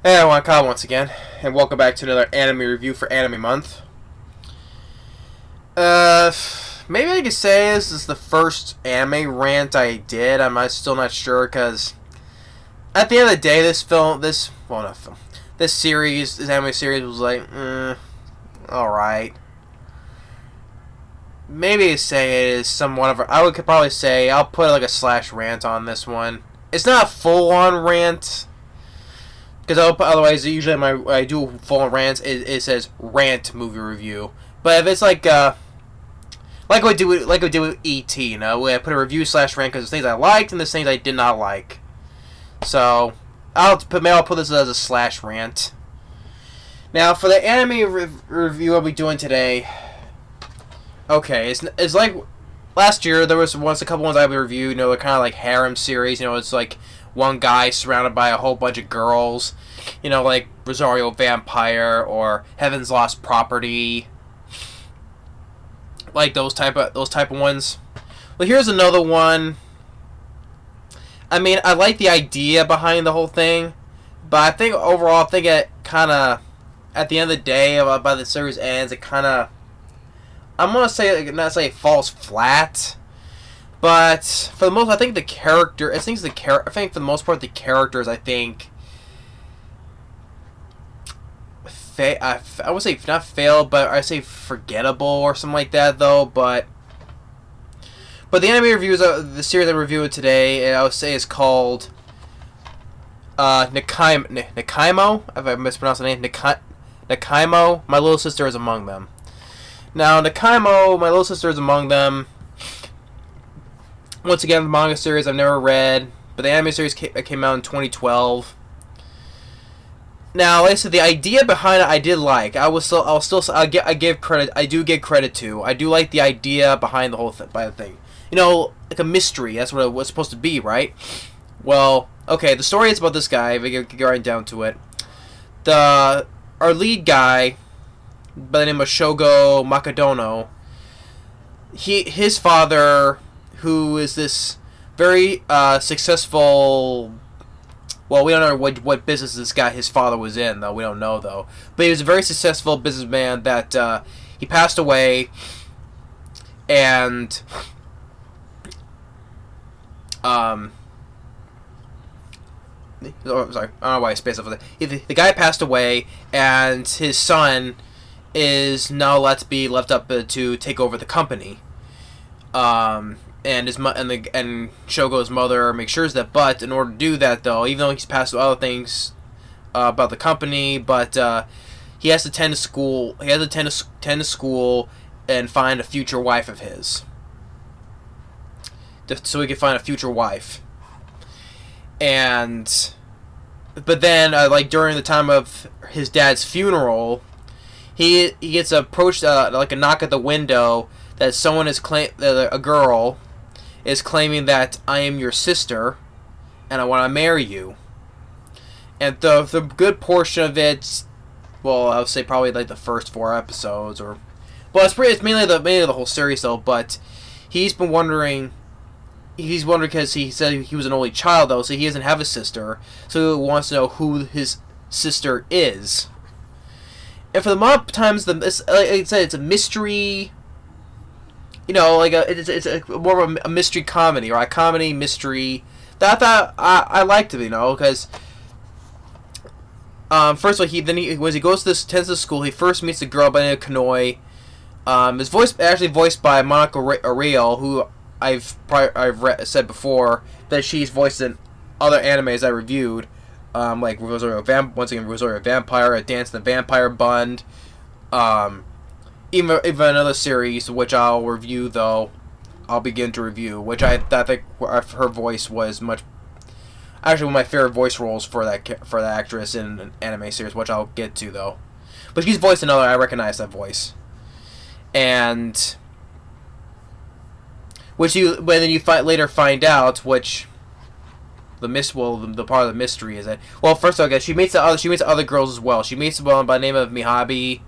Hey, I want Kyle once again, and welcome back to another anime review for Anime Month. Uh, Maybe I could say this is the first anime rant I did. Still not sure, because at the end of the day, this anime series was like, alright. Maybe I say it is somewhat of could probably say, I'll put like a slash rant on this one. It's not a full-on rant, because otherwise, usually when I do full rants, it says rant movie review. But if it's like we do with ET, where I put a review slash rant because there's things I liked and there's things I did not like. So maybe I'll put this as a slash rant. Now for the anime review I'll be doing today. Okay, it's like last year there was a couple ones I reviewed. They're kind of like harem series. It's like one guy surrounded by a whole bunch of girls, like Rosario Vampire or Heaven's Lost Property, like those type of ones. Well, here's another one. I mean, I like the idea behind the whole thing, but I think overall, it kind of, at the end of the day, by the series ends, it kind of, I'm gonna say, not say it falls flat. But for the most, I think for the most part, the characters, I think, I would say not failed, but I say forgettable or something like that, though. But the anime reviews of the series I'm reviewing today, I would say is called Nakaimo. If I mispronounced the name, Nakaimo. My little sister is among them. Now, Nakaimo, my little sister is among them. Once again, the manga series I've never read, but the anime series came out in 2012. Now, like I said, the idea behind it I did like. I give credit. I do give credit to. I do like the idea behind the whole thing. Like a mystery. That's what it was supposed to be, right? Well, okay. The story is about this guy. If we get right down to it, our lead guy, by the name of Shogo Makadono. His father, who is this very successful. Well, we don't know what business his father was in, though. We don't know, though. But he was a very successful businessman that he passed away, and sorry, I don't know why I spaced off of that. The guy passed away, and his son is now left up to take over the company. And Shogo's mother makes sure that. But in order to do that, though, even though he's passed other things about the company, but he has to attend school. He has to attend to school and find a future wife of his, so he can find a future wife. But then, like during the time of his dad's funeral, he gets approached like a knock at the window that someone a girl is claiming that I am your sister and I want to marry you. And the good portion of it, well, I would say probably like the first 4 episodes, it's mainly the whole series though. But he's wondering because he said he was an only child though, so he doesn't have a sister, so he wants to know who his sister is. And for the most times, like I said, it's a mystery. It's more of a mystery comedy, or a comedy mystery. That I liked it, because first of all, when he goes to tends to school, he first meets a girl by the name of Kanoi. His voice actually voiced by Monica Ariel, who I've said before that she's voiced in other animes I reviewed, like Rosario Vampire, A Dance in the Vampire Bund. Even another series, which I'll review, though, I'll begin to review, which I think her voice was actually one of my favorite voice roles for that actress in an anime series, which I'll get to, though. But she's voiced another, I recognize that voice. And then you later find out, which the part of the mystery is that, well, first of all, she meets other girls as well. She meets one by the name of Mihabi,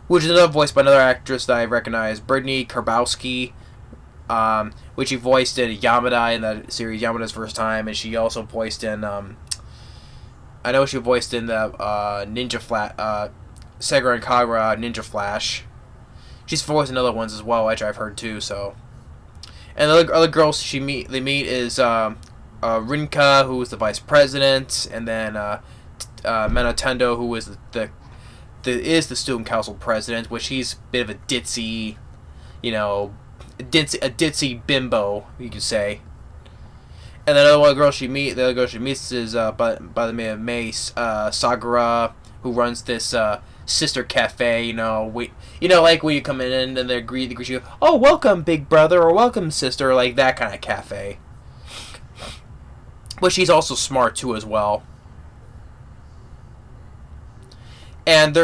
which is another voiced by another actress that I recognize, Brittany Karbowski, which she voiced in Yamada in that series, Yamada's First Time, and she also voiced in I know she voiced in the Ninja Flash, Sega and Kagura Ninja Flash. She's voiced in other ones as well, which I've heard too. So, and the other girls they meet is Rinka, who is the vice president, and then Menotendo, who is the student council president, which he's a bit of a ditzy, a ditzy bimbo, you could say. And then the other girl she meets is by the name of Mei Sagura, who runs this sister cafe. Like when you come in and they greet you, oh, welcome, big brother, or welcome, sister, like that kind of cafe. But she's also smart too as well. And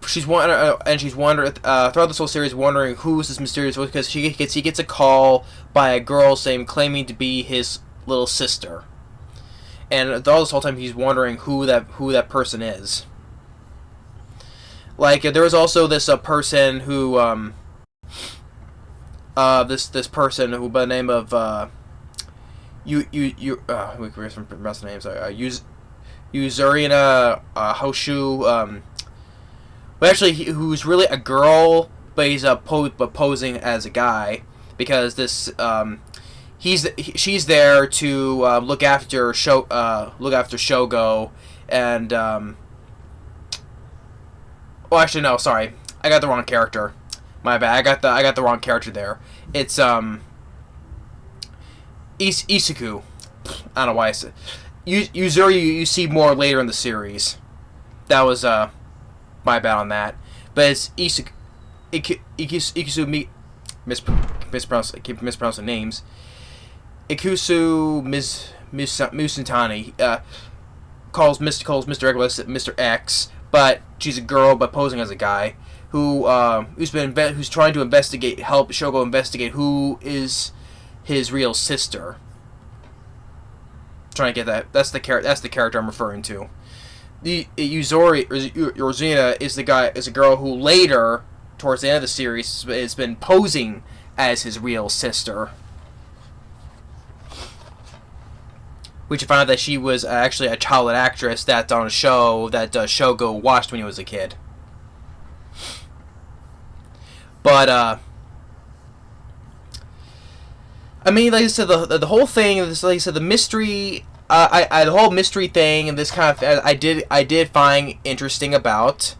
she's wondering throughout this whole series, wondering who's this mysterious voice, because he gets a call by a girl claiming to be his little sister, and all this whole time he's wondering who that person is. Like there was also this person who this person who by the name of we can pronounce the names. Yuzurina Hoshu, but actually who's really a girl, but he's posing as a guy, because this she's there to look after Shogo, and actually no, sorry, I got the wrong character. My bad. I got the wrong character there. It's Isuku. I don't know why I said Yuzuri. You see more later in the series. That was my bad on that. But it's Ikusu mispronounce. I keep mispronouncing names. Ikusu Musantani calls Mr. X Mr. X, but she's a girl but posing as a guy who's trying to help Shogo investigate who is his real sister. Trying to get that. That's the character I'm referring to. The Yorzina is a girl who later, towards the end of the series, has been posing as his real sister. Which you find out that she was actually a child actress that's on a show that Shogo watched when he was a kid. But I mean, like I said, the whole thing, like I said, the mystery, the whole mystery thing, and this kind of thing, I did find interesting about.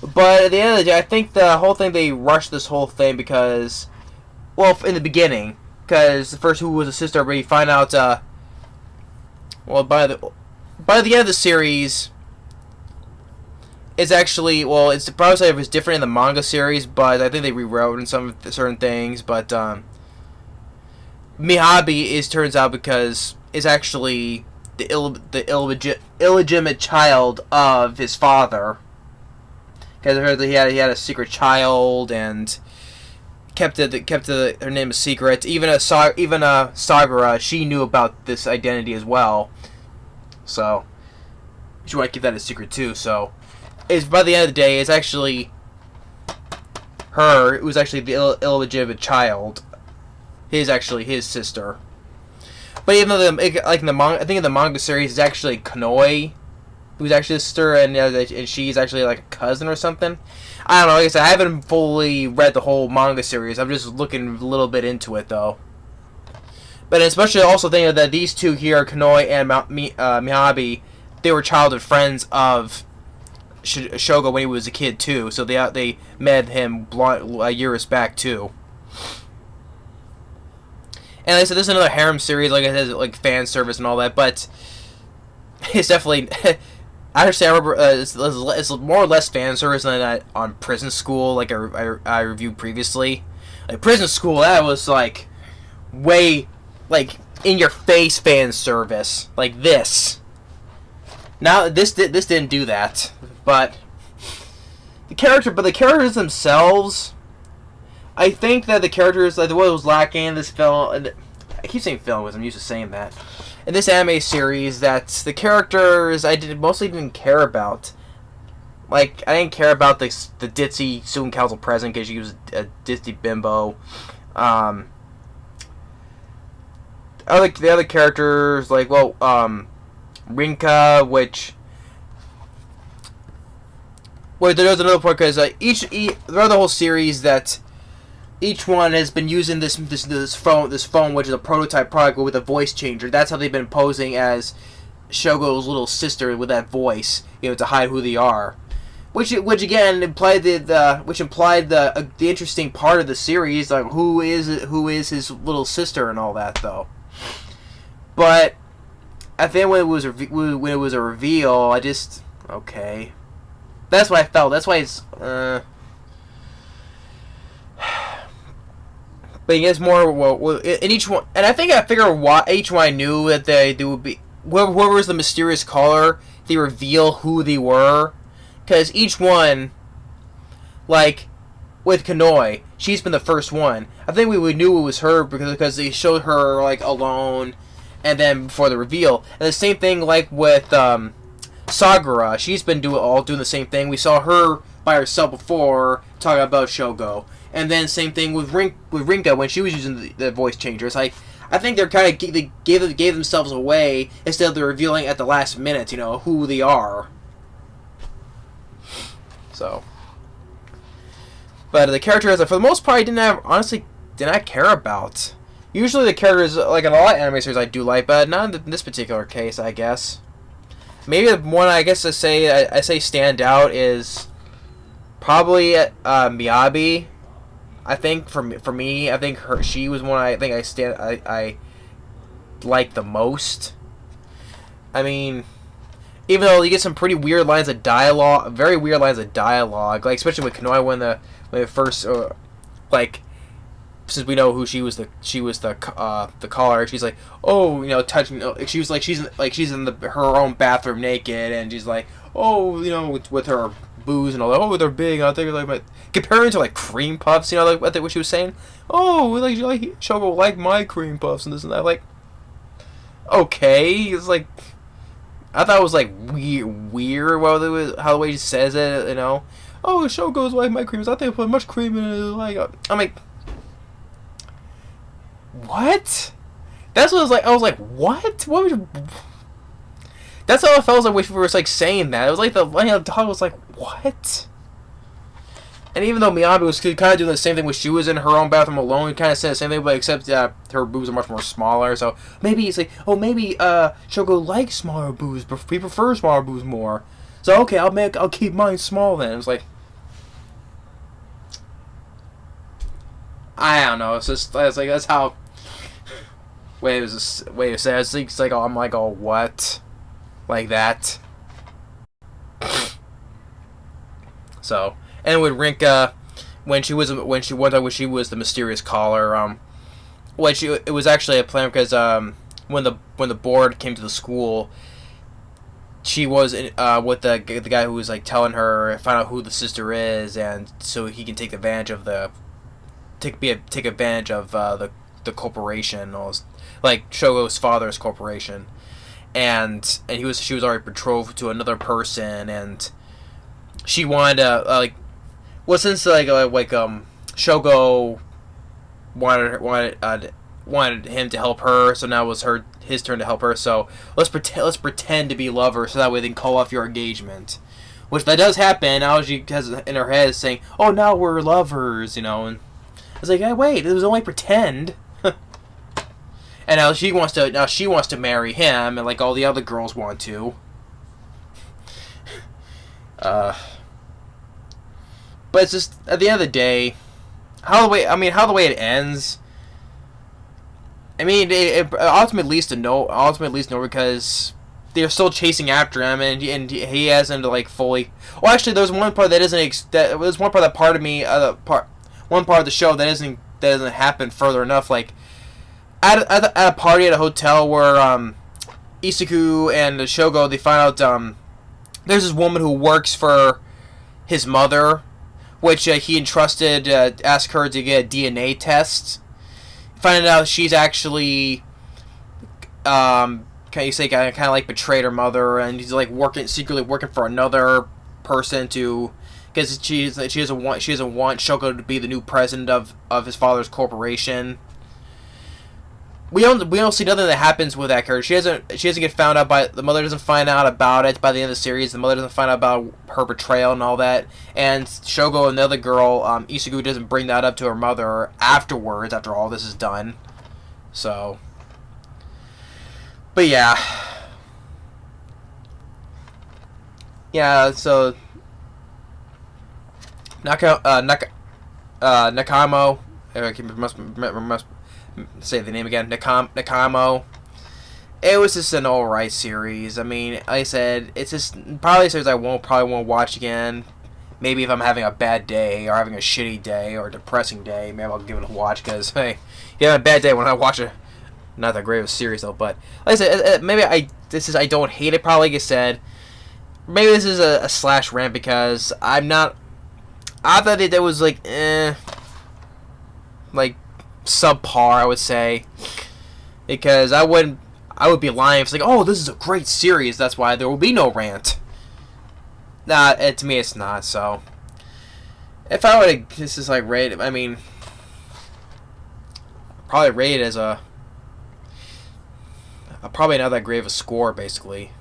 But at the end of the day, I think the whole thing, they rushed this whole thing because, well, in the beginning, because the first who was a sister, but you find out, by the end of the series, it's actually, well, it's probably it was different in the manga series, but I think they rewrote in some certain things, but Miyabi turns out because is actually the illegitimate child of his father. Because I heard that he had a secret child and kept her name a secret. Even Sagura, she knew about this identity as well. So she wanted to keep that a secret too. So it's by the end of the day, it's actually her who's actually the illegitimate child. Is actually his sister. But even though I think in the manga series, it's actually Kanoi who's actually his sister, and she's actually like a cousin or something. I don't know. Like I said, I haven't fully read the whole manga series. I'm just looking a little bit into it though. But especially also thinking that these two here, Kanoi and Miyabi, they were childhood friends of Shogo when he was a kid too. So they met him years back too. And like I said, this is another harem series, like it has like fan service and all that, but it's definitely. I remember it's more or less fan service than on Prison School, like I reviewed previously. Like Prison School, that was like way like in your face fan service, like this. Now this didn't do that, but the characters themselves. I think that the characters, like what was lacking in this film, and I keep saying film because I'm used to saying that, in this anime series, that the characters mostly didn't care about. Like, I didn't care about the ditzy student council president because she was a ditzy bimbo. The other characters, like, well, Rinka, which where there's another point because throughout the whole series that each one has been using this phone, which is a prototype product with a voice changer. That's how they've been posing as Shogo's little sister with that voice, to hide who they are. Which again implied the interesting part of the series, like who is his little sister and all that though. But I think when it was a reveal, I just okay. That's what I felt. That's why it's. But I guess more in each one, and I think I figured why each one I knew that they would be whoever was the mysterious caller. They reveal who they were. Because each one, like, with Kanoi, she's been the first one. I think we knew it was her because they showed her, like, alone, and then before the reveal. And the same thing, like, with Sagura. She's been doing the same thing. We saw her by herself before, talking about Shogo. And then same thing with Rinka when she was using the voice changer. It's like, I think they're kind of, they gave themselves away instead of the revealing at the last minute, who they are. So, but the characters, for the most part, I did not care about. Usually the characters, like in a lot of anime series, I do like, but not in this particular case, I guess. Maybe the one I say stand out is probably Miyabi. I think for me, I think she was one I think I like the most. I mean, even though you get some pretty weird lines of dialogue, very weird lines of dialogue, like especially with Kanoi when the first since we know who she was the caller, she's like, touching, she's in her own bathroom naked, and she's like, with her booze and all that, they're big, I think like comparing to like cream puffs, like what she was saying, Shogo like my cream puffs and this and that, like, okay, it's like. I thought it was like weird how the way she says it, Shogo's like my creams. I think I put much cream in it. Like, I'm like, what? That's what I was like. I was like, what? What? That's how I felt like when we were like saying that. It was like the dog was like, what? And even though Miyabi was kind of doing the same thing when she was in her own bathroom alone, kind of said the same thing, but except her boobs are much more smaller. So maybe it's like, maybe Shogo likes smaller boobs, but we prefer smaller boobs more. So okay, I'll keep mine small then. It was like, I don't know. It's like that's how. Way it says. It's like, I'm like, what, like that. So. And with Rinka, when she was the mysterious caller, it was actually a plan because when the board came to the school, she was with the guy who was like telling her, find out who the sister is, and so he can take advantage of the corporation, or like Shogo's father's corporation, and she was already betrothed to another person, and she wanted to since Shogo wanted him to help her, so now it was his turn to help her. So let's pretend to be lovers, so that way they can call off your engagement, which that does happen. Now she has in her head saying, "Oh, now we're lovers," and it's like, hey, wait, it was only pretend. And now she wants to marry him, and like all the other girls want to. But it's just, at the end of the day, how the way it ends. I mean, it ultimately leads to no because they're still chasing after him, and he hasn't fully. Well, actually, there's one part one part of the show that doesn't happen further enough. Like at a party at a hotel where Isaku and Shogo, they find out there's this woman who works for his mother, which he entrusted, asked her to get a DNA test. Finding out she's actually, kind of like betrayed her mother, and he's like secretly working for another person because she doesn't want Shoko to be the new president of his father's corporation. we don't see nothing that happens with that character. She doesn't get found out by the mother. Doesn't find out about it by the end of the series. The mother doesn't find out about her betrayal and all that. And Shogo and the other girl, Isugu, doesn't bring that up to her mother afterwards. After all this is done, so. But yeah. Yeah. So. Nakaimo. I must say the name again. Nakaimo. It was just an alright series. I mean, like I said, it's just probably a series I probably won't watch again. Maybe if I'm having a bad day or having a shitty day or a depressing day, maybe I'll give it a watch. Because hey, if you have a bad day when I watch a not that great of a series though. But like I said, maybe I don't hate it. Probably like I said, maybe this is a slash rant because I'm not. I thought that was like subpar, I would say, because I would be lying if it's like, oh, this is a great series, that's why there will be no rant. Nah, to me it's not. So if I were to, this is like rate, I mean, probably rate it as probably not that great of a score, basically.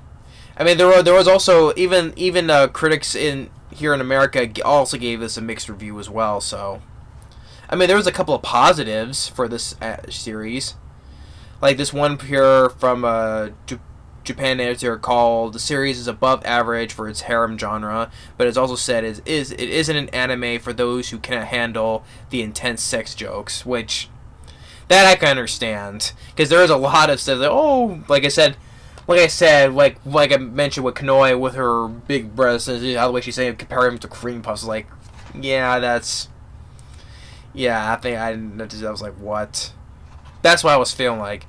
I mean, there was also even critics here in America also gave this a mixed review as well. So, I mean, there was a couple of positives for this series, like this one here from Japan editor called the series is above average for its harem genre, but it's also said it isn't an anime for those who cannot handle the intense sex jokes, which that I can understand, because there is a lot of stuff that, oh, like I mentioned with Kanoi with her big breasts and the way she's saying compare him to cream puffs, like, yeah, that's, yeah, I was like, what? That's what I was feeling like.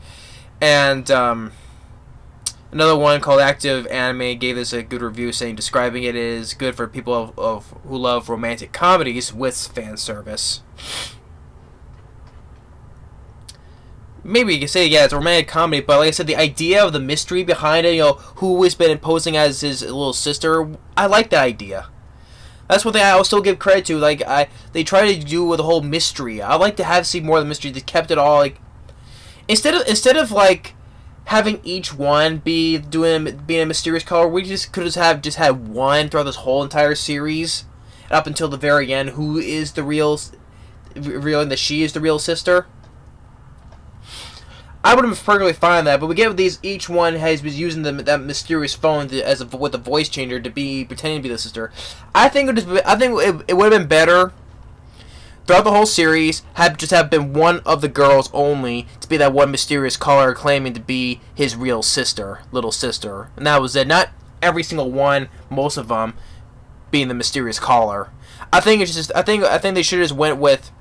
And another one called Active Anime gave this a good review, saying describing it is good for people who love romantic comedies with fan service. Maybe you can say, yeah, it's a romantic comedy, but like I said, the idea of the mystery behind it, who has been imposing as his little sister, I like that idea. That's one thing I will still give credit to. Like, they try to do with the whole mystery. I like to see more of the mystery. They kept it all like instead of like having each one being a mysterious color. We just could have had one throughout this whole entire series, and up until the very end, who is the revealing that she is the real sister. I would have been perfectly fine with that, but we get these. Each one has been using that mysterious phone with the voice changer to be pretending to be the sister. I think it would have been better throughout the whole series have been one of the girls only to be that one mysterious caller claiming to be his real sister, little sister, and that was it. Not every single one, most of them being the mysterious caller. I think they should have just went with.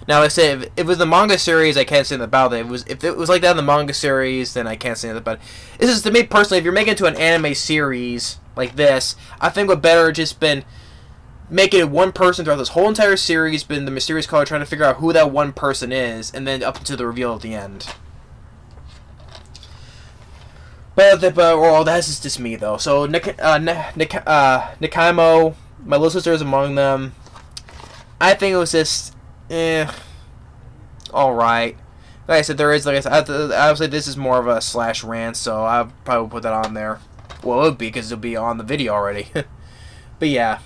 Now, like I said, if it was the manga series, I can't say anything about it. If it was like that in the manga series, then I can't say anything about it. This is, to me personally, if you're making it into an anime series like this, I think what better just been making it one person throughout this whole entire series, been the mysterious caller trying to figure out who that one person is, and then up until the reveal at the end. But that's just me, though. So, Nakaimo, my little sister is among them. I think it was just... alright. Like I said, obviously this is more of a slash rant, so I'll probably put that on there. Well, it would be, because it'll be on the video already. But yeah.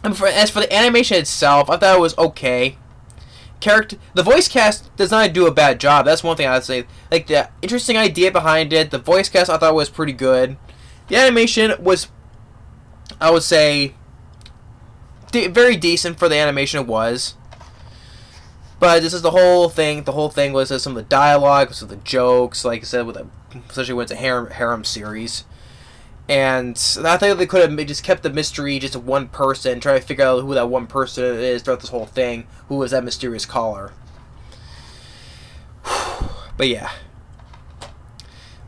As for the animation itself, I thought it was okay. The voice cast does not do a bad job. That's one thing I would say. Like, the interesting idea behind it, the voice cast I thought was pretty good. The animation was, I would say, very decent for the animation it was. But this is the whole thing. The whole thing was some of the dialogue, some of the jokes, like I said, especially when it's a harem series. And I think they could have just kept the mystery just to one person, try to figure out who that one person is throughout this whole thing. Who was that mysterious caller? But yeah.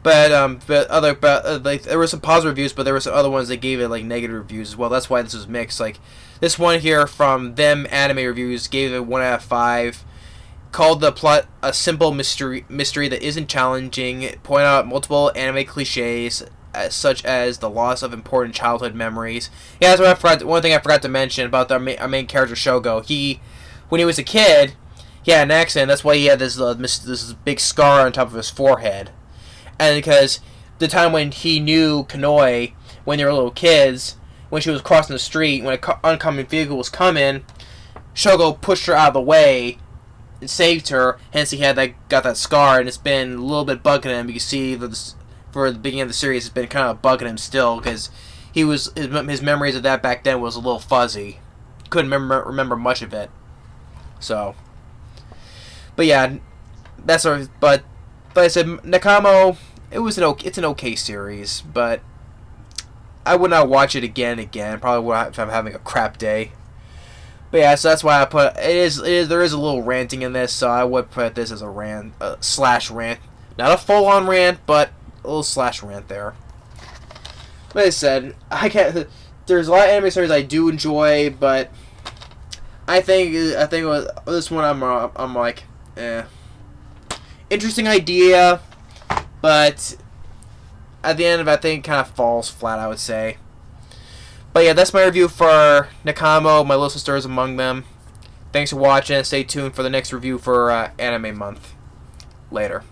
But there were some positive reviews, but there were some other ones that gave it like negative reviews as well. That's why this was mixed. Like this one here from them anime reviews gave it 1 out of 5. Called the plot a simple mystery that isn't challenging. Point out multiple anime cliches, such as the loss of important childhood memories. Yeah, that's what one thing I forgot to mention about our main character Shogo. When he was a kid, he had an accident. That's why he had this big scar on top of his forehead. And because the time when he knew Kanoi, when they were little kids, when she was crossing the street, when an oncoming vehicle was coming, Shogo pushed her out of the way and saved her. Hence, he got that scar, and it's been a little bit bugging him. You can see that for the beginning of the series, it's been kind of bugging him still because his memories of that back then was a little fuzzy. Couldn't remember much of it. So, but yeah, that's our. But like I said, Nakaimo, it's an okay series, but I would not watch it again and again. Probably would if I'm having a crap day. But yeah, so that's why I put there is a little ranting in this, so I would put this as a rant slash rant, not a full on rant, but a little slash rant there. Like I said, I can't. There's a lot of anime series I do enjoy, but I think this one I'm like, interesting idea, but at the end of it, I think it kind of falls flat, I would say. But yeah, that's my review for Nakaimo, My Little Sister is Among Them. Thanks for watching, and stay tuned for the next review for Anime Month. Later.